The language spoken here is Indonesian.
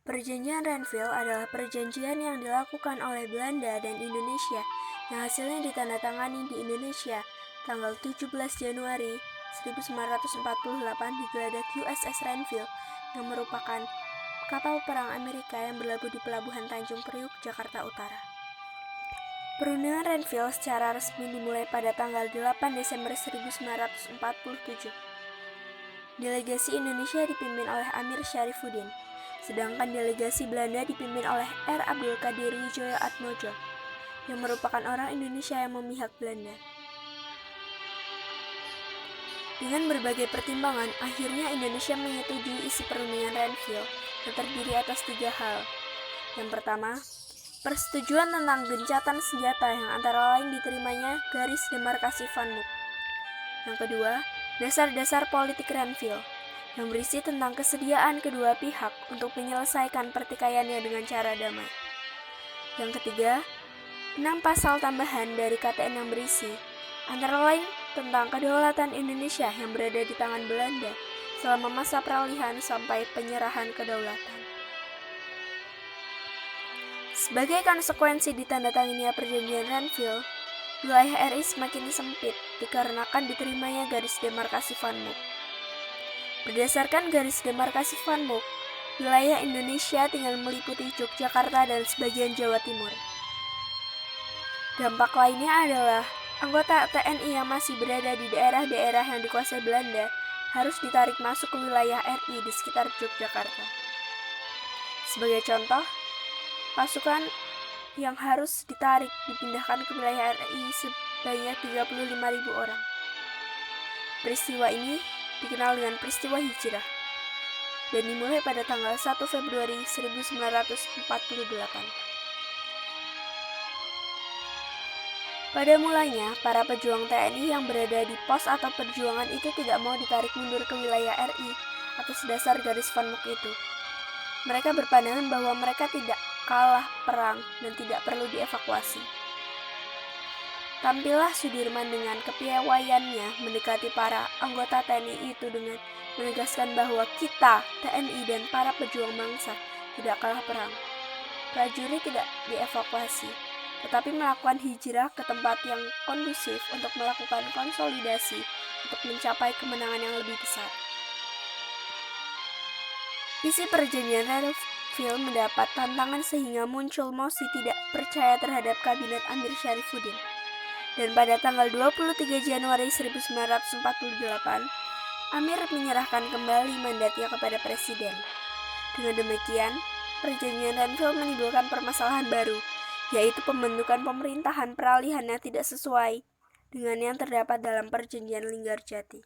Perjanjian Renville adalah perjanjian yang dilakukan oleh Belanda dan Indonesia yang hasilnya ditandatangani di Indonesia tanggal 17 Januari 1948 di geladak USS Renville yang merupakan kapal perang Amerika yang berlabuh di Pelabuhan Tanjung Priuk, Jakarta Utara. Perundingan Renville secara resmi dimulai pada tanggal 8 Desember 1947. Delegasi Indonesia dipimpin oleh Amir Syarifuddin, sedangkan delegasi Belanda dipimpin oleh R. Abdul Qadir Wijaya Atmojo, yang merupakan orang Indonesia yang memihak Belanda. Dengan berbagai pertimbangan, akhirnya Indonesia menyetujui isi perundingan Renville yang terdiri atas 3 hal. Yang pertama, persetujuan tentang gencatan senjata yang antara lain diterimanya garis demarkasi Van Mook. Yang kedua, dasar-dasar politik Renville yang berisi tentang kesediaan kedua pihak untuk menyelesaikan pertikaiannya dengan cara damai. Yang ketiga, 6 pasal tambahan dari KTN yang berisi antara lain tentang kedaulatan Indonesia yang berada di tangan Belanda selama masa peralihan sampai penyerahan kedaulatan. Sebagai konsekuensi ditandatanganinya perjanjian Renville, wilayah RI semakin sempit dikarenakan diterimanya garis demarkasi Van Mook. Berdasarkan garis demarkasi Van Mook, wilayah Indonesia tinggal meliputi Yogyakarta dan sebagian Jawa Timur. Dampak lainnya adalah anggota TNI yang masih berada di daerah-daerah yang dikuasai Belanda harus ditarik masuk ke wilayah RI di sekitar Yogyakarta. Sebagai contoh, pasukan yang harus ditarik dipindahkan ke wilayah RI sebanyak 35.000 orang. Peristiwa ini dikenal dengan peristiwa hijrah dan dimulai pada tanggal 1 Februari 1948. Pada mulanya, para pejuang TNI yang berada di pos atau perjuangan itu tidak mau ditarik mundur ke wilayah RI atas dasar garis Van Mook itu. Mereka berpandangan bahwa mereka tidak kalah perang dan tidak perlu dievakuasi. Tampillah Sudirman dengan kepiawaiannya mendekati para anggota TNI itu dengan menegaskan bahwa kita, TNI dan para pejuang bangsa, tidak kalah perang. Prajurit tidak dievakuasi, tetapi melakukan hijrah ke tempat yang kondusif untuk melakukan konsolidasi untuk mencapai kemenangan yang lebih besar. Isi perjanjian Renville mendapat tantangan sehingga muncul mosi tidak percaya terhadap kabinet Amir Syarifuddin. Dan pada tanggal 23 Januari 1948, Amir menyerahkan kembali mandatnya kepada Presiden. Dengan demikian, perjanjian Renville menimbulkan permasalahan baru, yaitu pembentukan pemerintahan peralihan yang tidak sesuai dengan yang terdapat dalam perjanjian Linggarjati.